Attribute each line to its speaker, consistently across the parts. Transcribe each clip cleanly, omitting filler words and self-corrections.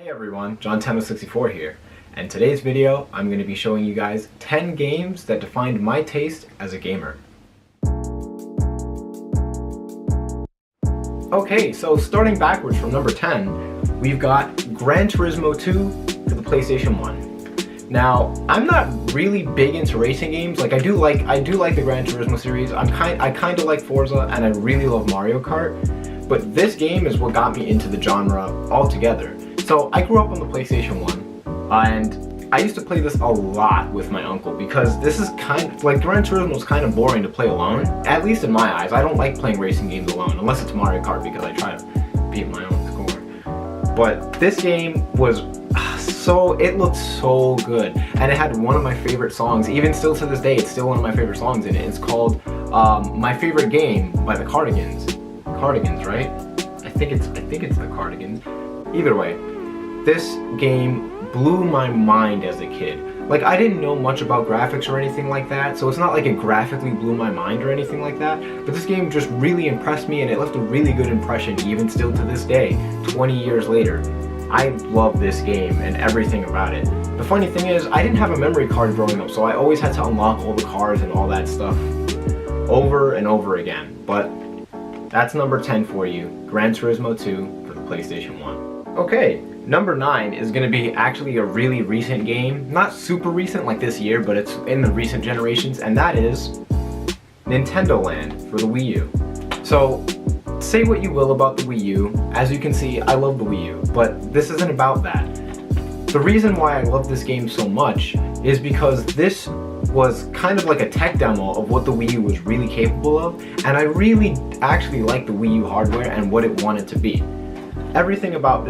Speaker 1: Hey everyone, John1064 here, and today's video I'm going to be showing you guys 10 games that defined my taste as a gamer. Okay, so starting backwards from number 10, we've got Gran Turismo 2 for the PlayStation 1. Now, I'm not really big into racing games. Like I do like the Gran Turismo series. I kind of like Forza, and I really love Mario Kart. But this game is what got me into the genre altogether. So I grew up on the PlayStation 1, and I used to play this a lot with my uncle because this is kind of, like, Gran Turismo is kind of boring to play alone, at least in my eyes. I don't like playing racing games alone, unless it's Mario Kart because I try to beat my own score. But this game was it looked so good, and it had one of my favorite songs. Even still to this day, it's still one of my favorite songs in it. It's called My Favorite Game by the Cardigans, right? I think it's the Cardigans. Either way, this game blew my mind as a kid. Like, I didn't know much about graphics or anything like that, so it's not like it graphically blew my mind or anything like that, but this game just really impressed me, and it left a really good impression even still to this day, 20 years later. I love this game and everything about it. The funny thing is, I didn't have a memory card growing up, so I always had to unlock all the cars and all that stuff over and over again. But that's number 10 for you, Gran Turismo 2 for the PlayStation 1. Okay, number 9 is going to be actually a really recent game. Not super recent like this year, but it's in the recent generations, and that is Nintendo Land for the Wii U. So, say what you will about the Wii U. As you can see, I love the Wii U, but this isn't about that. The reason why I love this game so much is because this was kind of like a tech demo of what the Wii U was really capable of, and I really actually like the Wii U hardware and what it wanted to be. Everything about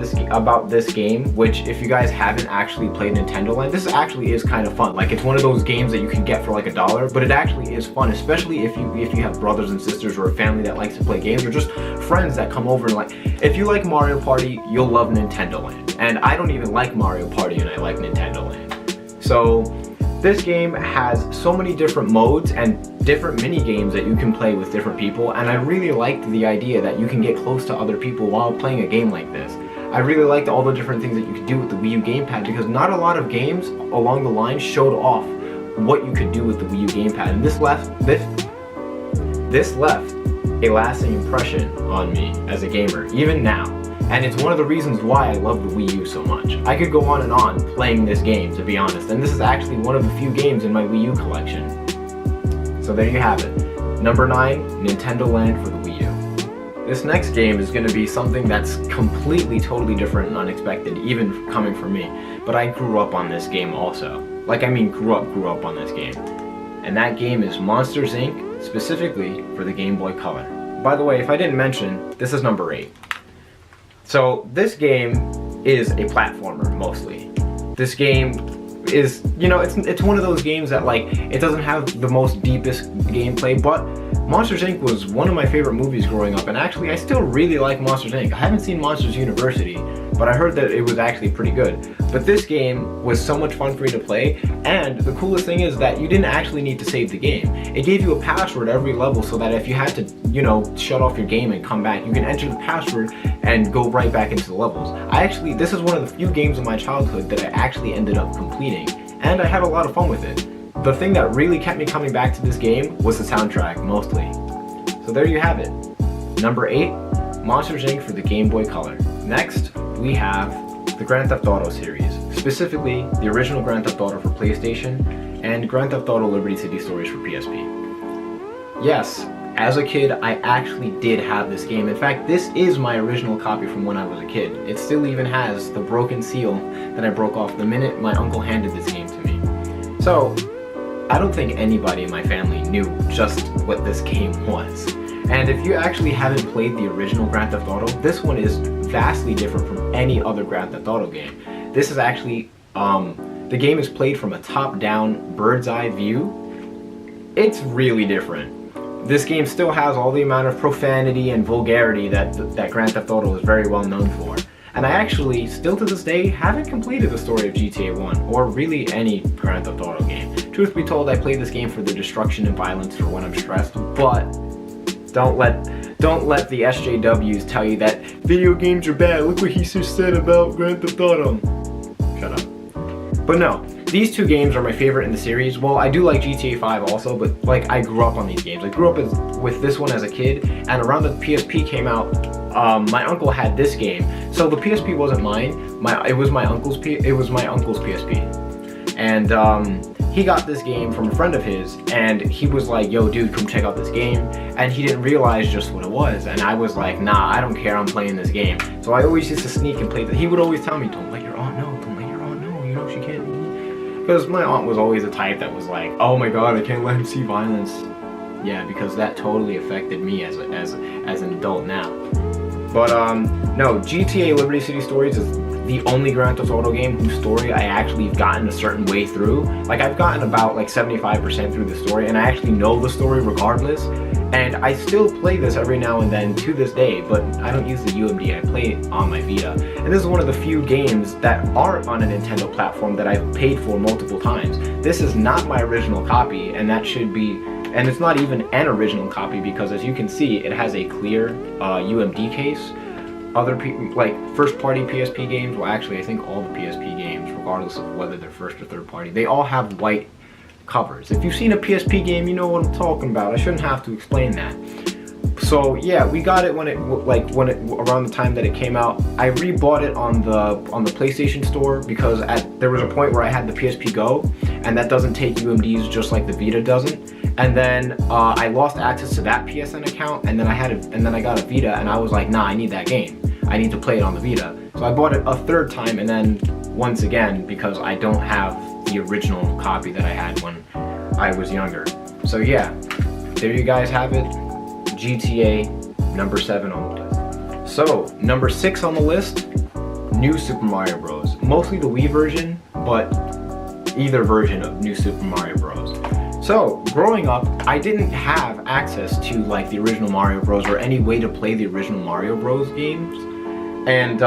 Speaker 1: this game, which if you guys haven't actually played Nintendo Land, this actually is kind of fun. Like, it's one of those games that you can get for like $1, but it actually is fun, especially if you have brothers and sisters or a family that likes to play games, or just friends that come over and like, if you like Mario Party, you'll love Nintendo Land. And I don't even like Mario Party, and I like Nintendo Land. So this game has so many different modes and different mini games that you can play with different people, and I really liked the idea that you can get close to other people while playing a game like this. I really liked all the different things that you could do with the Wii U gamepad, because not a lot of games along the line showed off what you could do with the Wii U gamepad, and this left a lasting impression on me as a gamer, even now. And it's one of the reasons why I love the Wii U so much. I could go on and on playing this game, to be honest, and this is actually one of the few games in my Wii U collection. So there you have it. Number 9, Nintendo Land for the Wii U. This next game is going to be something that's completely, totally different and unexpected, even coming from me. But I grew up on this game also. Like, I mean grew up on this game. And that game is Monsters, Inc., specifically for the Game Boy Color. By the way, if I didn't mention, this is number 8. So this game is a platformer, mostly. This game is, you know, it's one of those games that, like, it doesn't have the most deepest gameplay, but Monsters, Inc. was one of my favorite movies growing up, and actually I still really like Monsters, Inc. I haven't seen Monsters University, but I heard that it was actually pretty good. But this game was so much fun for me to play, and the coolest thing is that you didn't actually need to save the game. It gave you a password every level so that if you had to, you know, shut off your game and come back, you can enter the password and go right back into the levels. This is one of the few games of my childhood that I actually ended up completing, and I had a lot of fun with it. The thing that really kept me coming back to this game was the soundtrack, mostly. So there you have it. Number 8, Monsters, Inc. for the Game Boy Color. Next, we have the Grand Theft Auto series, specifically the original Grand Theft Auto for PlayStation and Grand Theft Auto Liberty City Stories for PSP. Yes, as a kid, I actually did have this game. In fact, this is my original copy from when I was a kid. It still even has the broken seal that I broke off the minute my uncle handed this game to me. So, I don't think anybody in my family knew just what this game was. And if you actually haven't played the original Grand Theft Auto, this one is vastly different from any other Grand Theft Auto game. This is actually, the game is played from a top-down, bird's-eye view. It's really different. This game still has all the amount of profanity and vulgarity that Grand Theft Auto is very well known for. And I actually, still to this day, haven't completed the story of GTA 1, or really any Grand Theft Auto game. Truth be told, I play this game for the destruction and violence for when I'm stressed, but don't let the SJWs tell you that video games are bad. Look what he just said about Grand Theft Auto. Shut up. But no, these two games are my favorite in the series. Well, I do like GTA 5 also, but like I grew up on these games. I grew up with this one as a kid, and around the PSP came out, my uncle had this game. So the PSP wasn't mine. It was my uncle's PSP, and he got this game from a friend of his, and he was like, yo dude, come check out this game, and he didn't realize just what it was, and I was like, nah, I don't care, I'm playing this game. So I always used to sneak and play that. He would always tell me, don't let your aunt know, don't let your aunt know, you know she can't eat. Because my aunt was always the type that was like, oh my god, I can't let him see violence. Yeah, because that totally affected me as an adult now. But no, GTA Liberty City Stories is the only Grand Theft Auto game whose story I actually have gotten a certain way through. Like I've gotten about like 75% through the story, and I actually know the story regardless. And I still play this every now and then to this day, but I don't use the UMD, I play it on my Vita. And this is one of the few games that aren't on a Nintendo platform that I've paid for multiple times. This is not my original copy, and that should be, and it's not even an original copy because as you can see, it has a clear UMD case. Other people, like first party PSP games, well actually I think all the PSP games, regardless of whether they're first or third party, they all have white covers. If you've seen a PSP game, you know what I'm talking about. I shouldn't have to explain that. So yeah, we got it when it around the time that it came out. I rebought it on the PlayStation Store because there was a point where I had the PSP Go, and that doesn't take UMDs just like the Vita doesn't. And then I lost access to that PSN account, and then I got a Vita, and I was like, nah, I need that game. I need to play it on the Vita. So I bought it a third time, and then once again because I don't have the original copy that I had when I was younger. So yeah, there you guys have it. GTA number 7 on the list. So number 6 on the list, New Super Mario Bros. Mostly the Wii version, but either version of New Super Mario Bros. So growing up, I didn't have access to like the original Mario Bros. Or any way to play the original Mario Bros. Games, and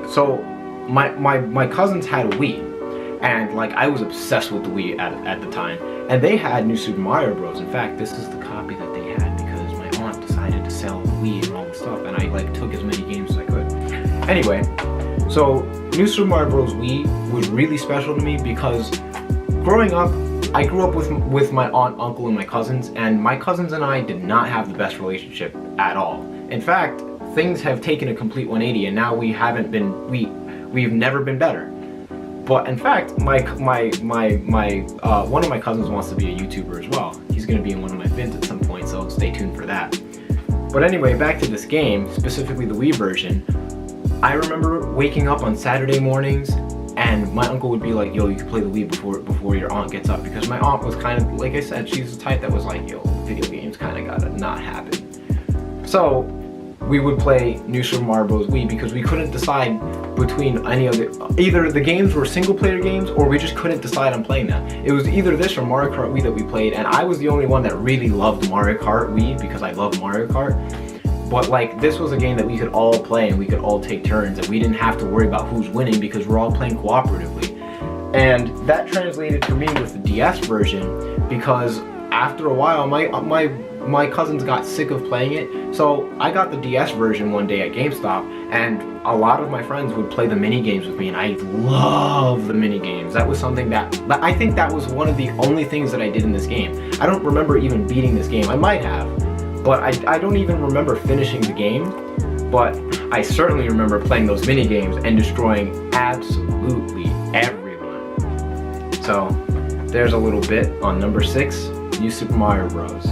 Speaker 1: so my cousins had a Wii, and like I was obsessed with the Wii at the time, and they had New Super Mario Bros. In fact, this is the copy that they had because my aunt decided to sell the Wii and all the stuff, and I like took as many games as I could. Anyway, so New Super Mario Bros. Wii was really special to me because growing up, I grew up with my aunt, uncle, and my cousins, and my cousins and I did not have the best relationship at all. In fact, things have taken a complete 180, and now we've never been better. But in fact, one of my cousins wants to be a YouTuber as well. He's going to be in one of my vids at some point, so stay tuned for that. But anyway, back to this game, specifically the Wii version. I remember waking up on Saturday mornings, and my uncle would be like, yo, you can play the Wii before your aunt gets up, because my aunt was kind of, like I said, she's the type that was like, yo, video games kind of gotta not happen. So we would play New Super Mario Bros. Wii because we couldn't decide between any of either the games were single player games or we just couldn't decide on playing them. It was either this or Mario Kart Wii that we played, and I was the only one that really loved Mario Kart Wii because I love Mario Kart. But like, this was a game that we could all play and we could all take turns, and we didn't have to worry about who's winning because we're all playing cooperatively. And that translated for me with the DS version because after a while my cousins got sick of playing it, so I got the DS version one day at GameStop, and a lot of my friends would play the mini games with me, and I love the mini games. That was something that I think that was one of the only things that I did in this game. I don't remember even beating this game. I might have, but I don't even remember finishing the game, but I certainly remember playing those mini games and destroying absolutely everyone. So there's a little bit on number 6, New Super Mario Bros.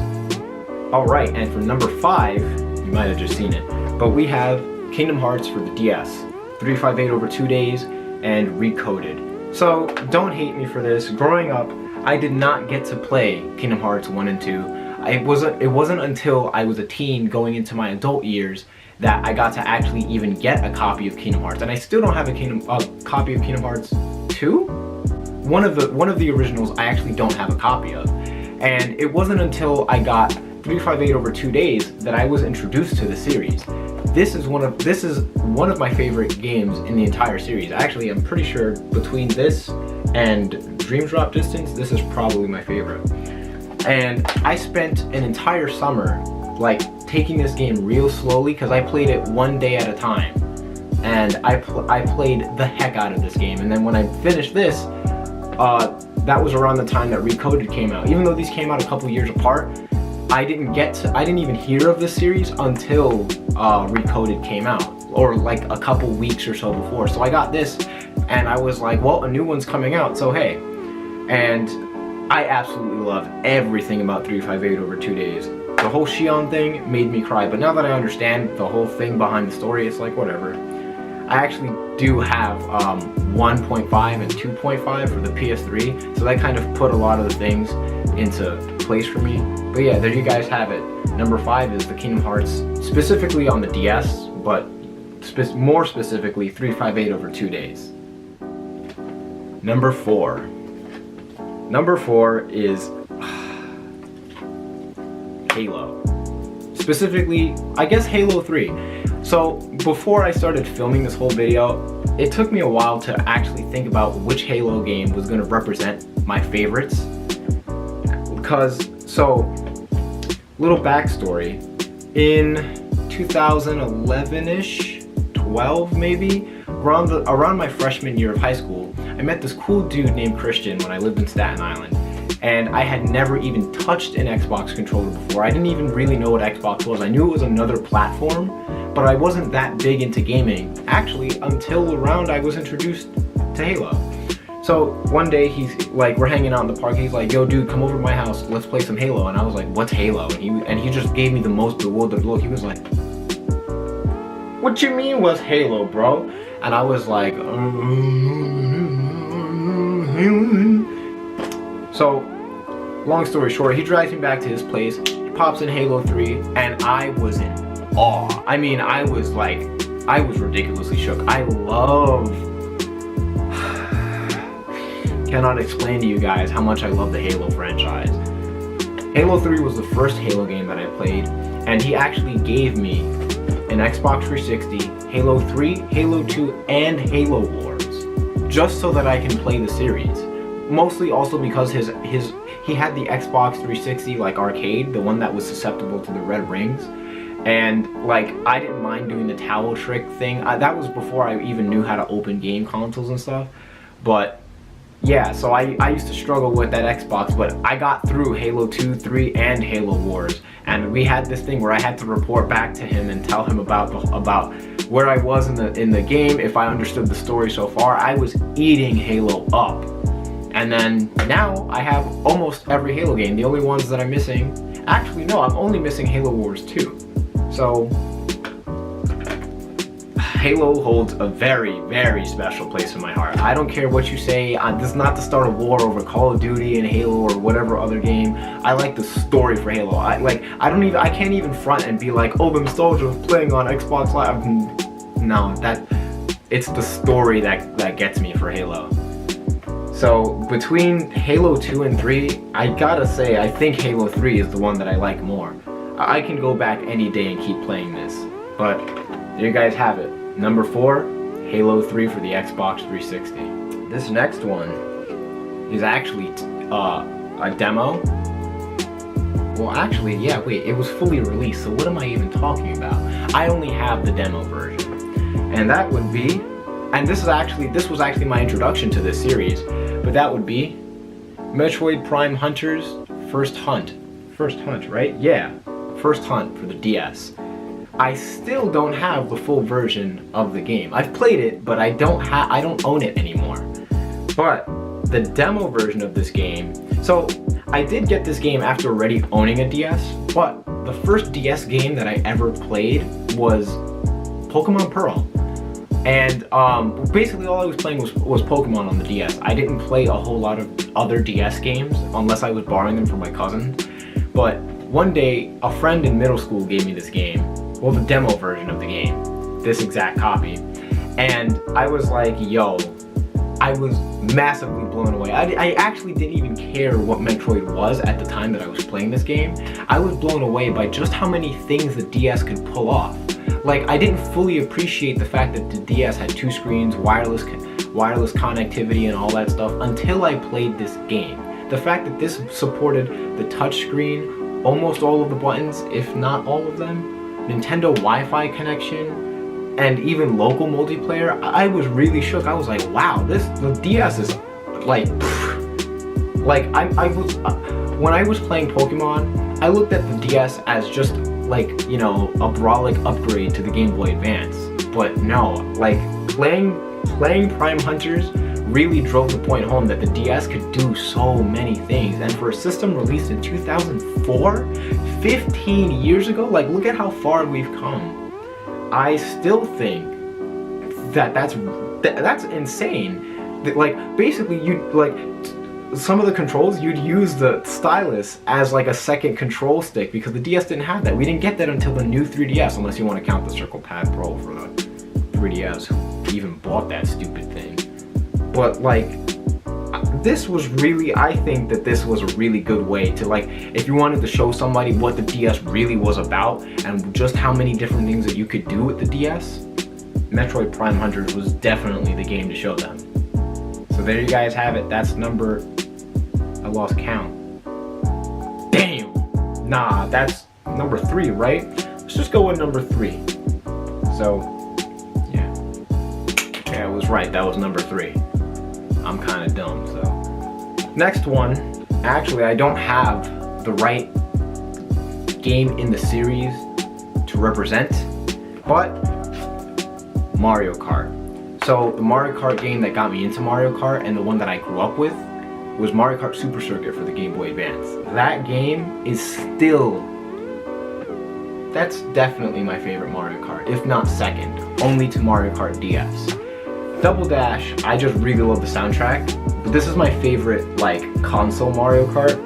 Speaker 1: Alright, and for number 5, you might have just seen it, but we have Kingdom Hearts for the DS, 358 over 2 days, and recoded. So don't hate me for this. Growing up, I did not get to play Kingdom Hearts 1 and 2. It wasn't until I was a teen going into my adult years that I got to actually even get a copy of Kingdom Hearts, and I still don't have a copy of Kingdom Hearts 2. One of the originals I actually don't have a copy of, and it wasn't until I got 358 over 2 days that I was introduced to the series. This is one of my favorite games in the entire series. Actually, I'm pretty sure between this and Dream Drop Distance, this is probably my favorite. And I spent an entire summer like taking this game real slowly because I played it one day at a time. And I played the heck out of this game. And then when I finished this, that was around the time that Recoded came out. Even though these came out a couple years apart, I didn't even hear of this series until Recoded came out, or like a couple weeks or so before. So I got this and I was like, well, a new one's coming out, so hey. And I absolutely love everything about 358 over 2 days. The whole Shion thing made me cry, but now that I understand the whole thing behind the story, it's like whatever. I actually do have 1.5 and 2.5 for the PS3, so that kind of put a lot of the things into place for me. But yeah, there you guys have it. Number 5 is the Kingdom Hearts, specifically on the DS, but more specifically 358 over 2 days. Number 4. Number 4 is Halo. Specifically, I guess Halo 3. So before I started filming this whole video, it took me a while to actually think about which Halo game was going to represent my favorites. Little backstory, in 2011-ish, 12 maybe, around my freshman year of high school, I met this cool dude named Christian when I lived in Staten Island. And I had never even touched an Xbox controller before. I didn't even really know what Xbox was. I knew it was another platform, but I wasn't that big into gaming, actually, until around I was introduced to Halo. So one day he's like, we're hanging out in the park, he's like, yo dude, come over to my house, let's play some Halo. And I was like, what's Halo? And he just gave me the most bewildered look. He was like, what you mean what's Halo, bro? And I was like, So, long story short, he drives me back to his place, he pops in Halo 3, and I was in awe. I mean, I was ridiculously shook. Cannot explain to you guys how much I love the Halo franchise. Halo 3 was the first Halo game that I played, and he actually gave me an Xbox 360, Halo 3, Halo 2, and Halo Wars, just so that I can play the series. Mostly also because he had the Xbox 360 like arcade, the one that was susceptible to the red rings, and like I didn't mind doing the towel trick thing. That was before I even knew how to open game consoles and stuff. But yeah, so I used to struggle with that Xbox, but I got through Halo 2, 3, and Halo Wars, and we had this thing where I had to report back to him and tell him about where I was in the game, if I understood the story so far. I was eating Halo up. And then now I have almost every Halo game. The only ones that I'm missing, actually no, I'm only missing Halo Wars 2. So Halo holds a very, very special place in my heart. I don't care what you say. This is not to start a war over Call of Duty and Halo or whatever other game. I like the story for Halo. I can't even front and be like, oh, the nostalgia of playing on Xbox Live. No, it's the story that gets me for Halo. So between Halo 2 and 3, I gotta say, I think Halo 3 is the one that I like more. I can go back any day and keep playing this. But there you guys have it. Number 4, Halo 3 for the Xbox 360. This next one is actually a demo. Well, actually, yeah, wait, it was fully released, so what am I even talking about? I only have the demo version. And that would be, and this was actually my introduction to this series, but that would be Metroid Prime Hunters First Hunt. First Hunt, right? Yeah, First Hunt for the DS. I still don't have the full version of the game. I've played it, but I don't own it anymore. But the demo version of this game, so I did get this game after already owning a DS, but the first DS game that I ever played was Pokemon Pearl. And basically all I was playing was Pokemon on the DS. I didn't play a whole lot of other DS games unless I was borrowing them from my cousin. But one day, a friend in middle school gave me this game, well, the demo version of the game, this exact copy. And I was like, yo, I was massively blown away. I actually didn't even care what Metroid was at the time that I was playing this game. I was blown away by just how many things the DS could pull off. Like, I didn't fully appreciate the fact that the DS had 2 screens, wireless connectivity and all that stuff until I played this game. The fact that this supported the touchscreen almost all of the buttons, if not all of them, Nintendo Wi-Fi connection, and even local multiplayer. I was really shook. I was like, wow, the DS is like, like I was when I was playing Pokemon, I looked at the DS as just like, you know, a brolic upgrade to the Game Boy Advance. But no, like playing Prime Hunters really drove the point home that the DS could do so many things. And for a system released in 2004, 15 years ago, like look at how far we've come. I still think that that's insane. Like basically some of the controls, you'd use the stylus as like a second control stick because the DS didn't have that. We didn't get that until the new 3DS, unless you want to count the Circle Pad Pro for the 3DS. Who even bought that stupid thing? But like, this was really, I think that this was a really good way to, like, if you wanted to show somebody what the DS really was about and just how many different things that you could do with the DS, Metroid Prime Hunters was definitely the game to show them. So there you guys have it. That's number, I lost count. Damn. Nah, that's number 3, right? Let's just go with number 3. So, yeah. Yeah, I was right. That was number 3. I'm kind of dumb, so. Next one, actually, I don't have the right game in the series to represent, but Mario Kart. So the Mario Kart game that got me into Mario Kart and the one that I grew up with was Mario Kart Super Circuit for the Game Boy Advance. That game is still, that's definitely my favorite Mario Kart, if not second, only to Mario Kart DS. Double Dash, I just really love the soundtrack, but this is my favorite like console Mario Kart.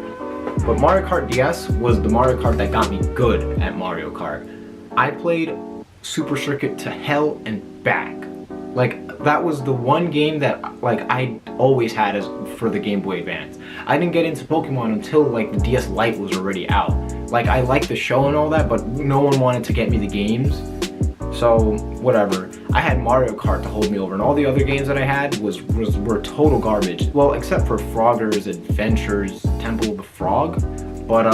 Speaker 1: But Mario Kart DS was the Mario Kart that got me good at Mario Kart. I played Super Circuit to hell and back. Like, that was the one game that like I always had as for the Game Boy Advance. I didn't get into Pokemon until like the DS Lite was already out. Like, I liked the show and all that, but no one wanted to get me the games. So whatever. I had Mario Kart to hold me over, and all the other games that I had were total garbage. Well, except for Frogger's Adventures, Temple of the Frog. But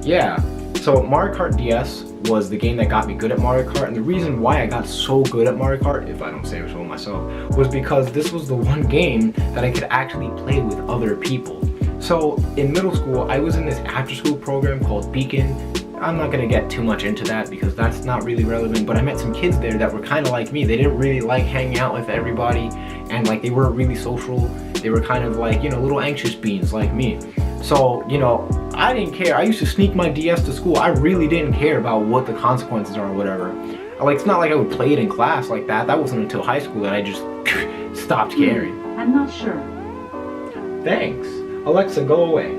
Speaker 1: yeah. So Mario Kart DS was the game that got me good at Mario Kart, and the reason why I got so good at Mario Kart, if I don't say so myself, was because this was the one game that I could actually play with other people. So in middle school, I was in this after-school program called Beacon. I'm not gonna get too much into that because that's not really relevant, but I met some kids there that were kind of like me. They didn't really like hanging out with everybody, and like they weren't really social. They were kind of like, you know, little anxious beans like me. So, you know, I didn't care. I used to sneak my DS to school. I really didn't care about what the consequences are or whatever. Like, it's not like I would play it in class like that. That wasn't until high school that I just stopped caring.
Speaker 2: I'm not sure.
Speaker 1: Thanks. Alexa, go away.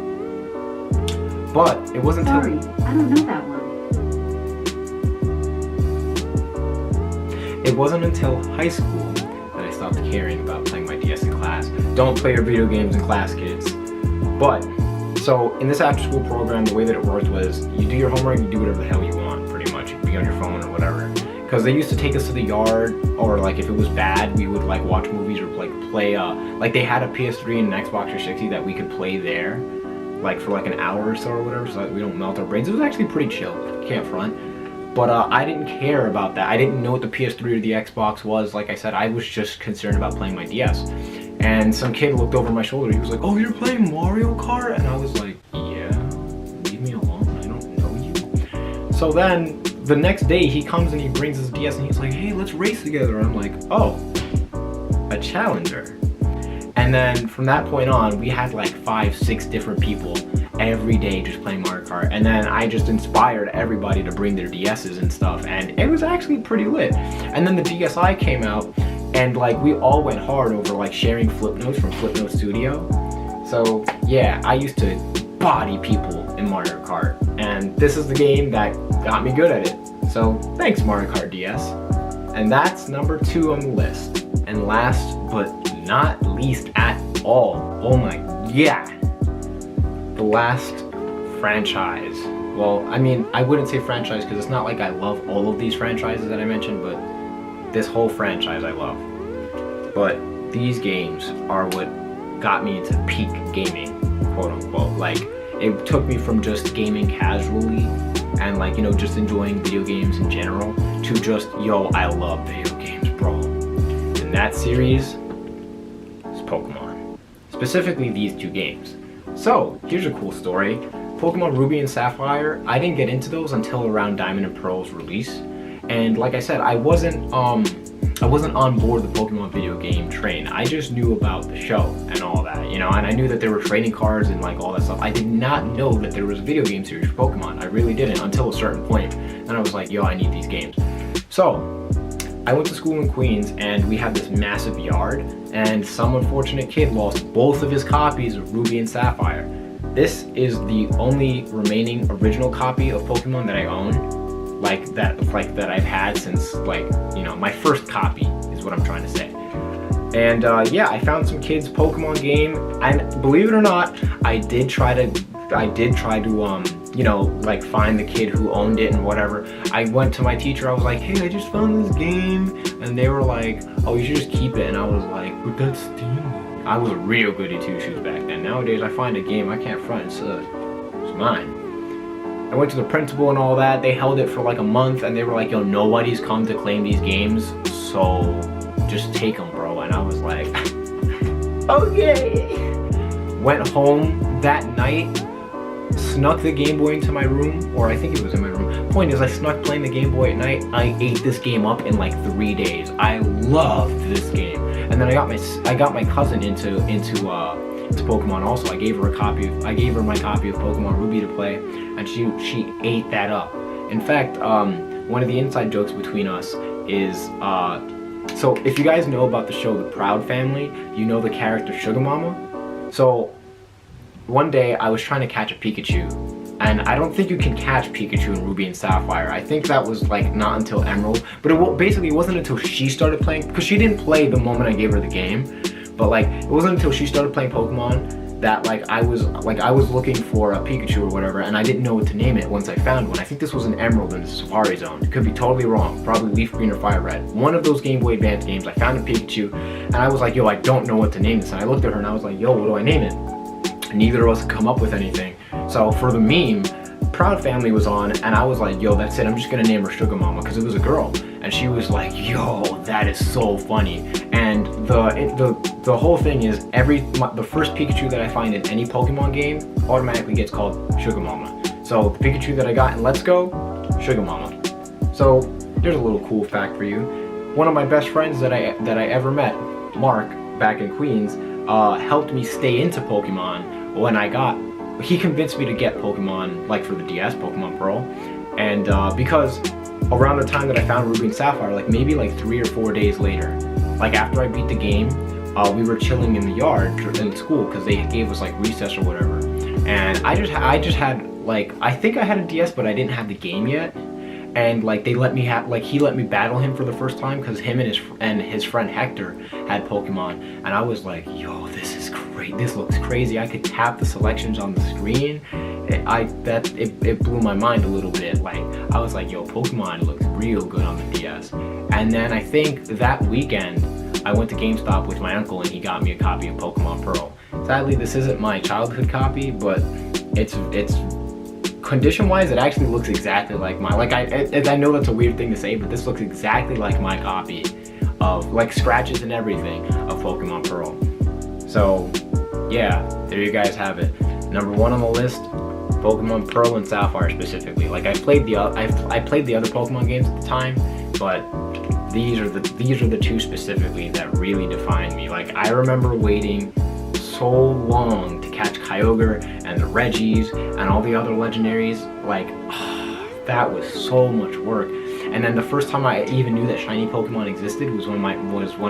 Speaker 1: But it wasn't
Speaker 2: Sorry,
Speaker 1: until...
Speaker 2: I don't know that one.
Speaker 1: It wasn't until high school that I stopped caring about playing my DS in class. Don't play your video games in class, kids. But, so in this after school program, the way that it worked was you do your homework, you do whatever the hell you want, pretty much. You can be on your phone or whatever. Because they used to take us to the yard, or like if it was bad, we would like watch movies or like play, like they had a PS3 and an Xbox 360 that we could play there, like for like an hour or so or whatever, so that we don't melt our brains. It was actually pretty chill, can't front. But I didn't care about that. I didn't know what the PS3 or the Xbox was. Like I said, I was just concerned about playing my DS. And some kid looked over my shoulder. He was like, "Oh, you're playing Mario Kart?" And I was like, "Yeah, leave me alone. I don't know you." So then the next day he comes and he brings his DS and he's like, "Hey, let's race together." And I'm like, "Oh, a challenger." And then from that point on, we had like 5-6 different people every day just playing Mario Kart. And then I just inspired everybody to bring their DS's and stuff. And it was actually pretty lit. And then the DSi came out, and like we all went hard over like sharing flip notes from Flip Note Studio. So yeah, I used to body people in Mario Kart, and this is the game that got me good at it. So thanks, Mario Kart DS. And that's number 2 on the list. And last but not least at all, oh my, yeah, the last franchise. Well, I mean, I wouldn't say franchise because it's not like I love all of these franchises that I mentioned, but this whole franchise I love. But these games are what got me into peak gaming, quote unquote. Like, It took me from just gaming casually and like, you know, just enjoying video games in general to just, yo, I love video games, bro. And that series is Pokemon. Specifically these two games. So, here's a cool story. Pokemon Ruby and Sapphire, I didn't get into those until around Diamond and Pearl's release. And like I said, I wasn't on board the Pokemon video game train. I just knew about the show and all that, you know, and I knew that there were trading cards and like all that stuff. I did not know that there was a video game series for Pokemon. I really didn't until a certain point. And I was like, yo, I need these games. So, I went to school in Queens and we had this massive yard and some unfortunate kid lost both of his copies of Ruby and Sapphire. This is the only remaining original copy of Pokemon that I own. That I've had since, like, you know, my first copy is what I'm trying to say. And yeah, I found some kids' Pokemon game, and believe it or not, I did try to you know, like find the kid who owned it and whatever. I went to my teacher, I was like, hey, I just found this game, and they were like, oh, you should just keep it. And I was like, but that's stealing. I was a real goody two shoes back then. Nowadays I find a game, I can't front and say it's mine. I went to the principal and all that. They held it for like a month and they were like, yo, nobody's come to claim these games, so just take them, bro. And I was like, okay. Went home that night, snuck the Game Boy into my room, or I think it was in my room. Point is, I snuck playing the Game Boy at night. I ate this game up in like 3 days. I loved this game. And then I got my cousin into Pokemon also. I gave her my copy of Pokemon Ruby to play, and she ate that up. In fact, one of the inside jokes between us is, so if you guys know about the show The Proud Family, you know the character Sugar Mama. So one day I was trying to catch a Pikachu, and I don't think you can catch Pikachu in Ruby and Sapphire. I think that was like not until Emerald, but it wasn't until she started playing, because she didn't play the moment I gave her the game. But like, it wasn't until she started playing Pokemon that I was looking for a Pikachu or whatever, and I didn't know what to name it once I found one. I think this was an Emerald in the Safari Zone. Could be totally wrong. Probably Leaf Green or Fire Red. One of those Game Boy Advance games. I found a Pikachu, and I was like, yo, I don't know what to name this. And I looked at her and I was like, yo, what do I name it? Neither of us could come up with anything. So for the meme, Proud Family was on, and I was like, yo, that's it. I'm just gonna name her Sugar Mama because it was a girl. And she was like, yo, that is so funny. And the whole thing is, the first Pikachu that I find in any Pokemon game automatically gets called Sugar Mama. So the Pikachu that I got in Let's Go, Sugar Mama. So here's a little cool fact for you. One of my best friends that I ever met, Mark, back in Queens, helped me stay into Pokemon when he convinced me to get Pokemon, like for the DS, Pokemon Pearl. And because around the time that I found Ruby and Sapphire, like maybe like 3 or 4 days later, like after I beat the game, we were chilling in the yard in school because they gave us like recess or whatever. And I just had like, I think I had a DS, but I didn't have the game yet. And like he let me battle him for the first time because him and his friend Hector had Pokemon, and I was like, yo, this is great. This looks crazy. I could tap the selections on the screen. It blew my mind a little bit. Like, I was like, yo, Pokemon looks real good on the DS. And then I think that weekend I went to GameStop with my uncle and he got me a copy of Pokemon Pearl. Sadly, this isn't my childhood copy, but it's condition-wise, it actually looks exactly like mine. Like, I know that's a weird thing to say, but this looks exactly like my copy of, like, scratches and everything of Pokemon Pearl. So, yeah, there you guys have it. Number 1 on the list, Pokemon Pearl and Sapphire specifically. Like, I played the other Pokemon games at the time, but these are the 2 specifically that really defined me. Like, I remember waiting so long to catch Kyogre and the Reggies and all the other legendaries. Like, that was so much work. And then the first time I even knew that shiny Pokemon existed was when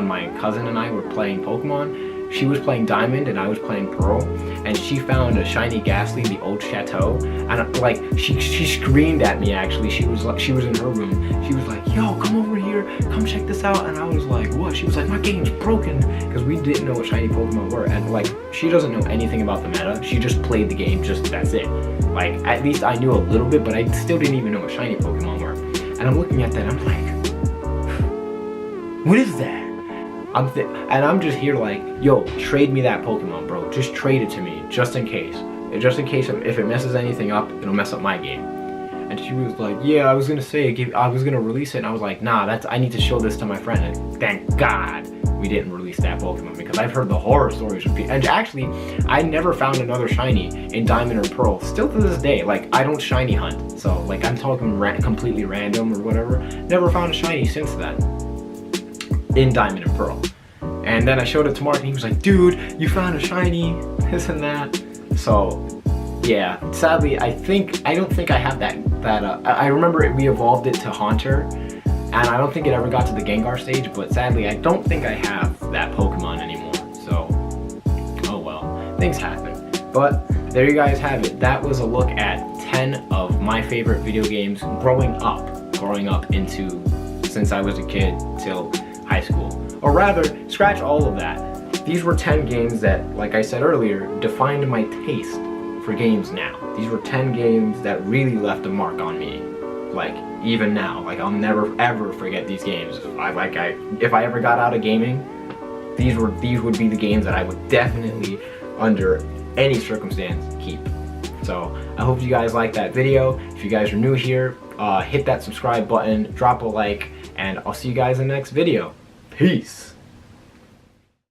Speaker 1: my cousin and I were playing Pokemon. She was playing Diamond and I was playing Pearl, and she found a shiny Ghastly in the old chateau, and like she screamed at me. Actually, she was in her room. She was like, yo, come over here, come check this out. And I was like, what? She was like, my game's broken, because we didn't know what shiny Pokemon were. And like, she doesn't know anything about the meta. She just played the game, that's it. Like, at least I knew a little bit, but I still didn't even know what shiny Pokemon were. And I'm looking at that, I'm like, what is that? I'm just here like, yo, trade me that Pokemon, bro. Just trade it to me, just in case. just in case if it messes anything up, it'll mess up my game. And she was like, yeah, I was gonna say, I was gonna release it, and I was like, nah, I need to show this to my friend. And thank God we didn't release that Pokemon, because I've heard the horror stories from people. And actually, I never found another shiny in Diamond or Pearl, still to this day. Like, I don't shiny hunt, so like I'm talking completely random or whatever. Never found a shiny since then in Diamond and Pearl. And then I showed it to Mark, and he was like, dude, you found a shiny, this and that. So yeah, sadly, I don't think I have that. I remember we evolved it to Haunter, and I don't think it ever got to the Gengar stage, but sadly, I don't think I have that Pokemon anymore. So, oh well, things happen. But there you guys have it. That was a look at 10 of my favorite video games growing up into, since I was a kid till high school. Or rather, scratch all of that. These were 10 games that, like I said earlier, defined my taste for games now. These were 10 games that really left a mark on me. Like, even now, like I'll never ever forget these games. If I ever got out of gaming, these would be the games that I would definitely, under any circumstance, keep. So I hope you guys liked that video. If you guys are new here, hit that subscribe button, drop a like, and I'll see you guys in the next video. Peace.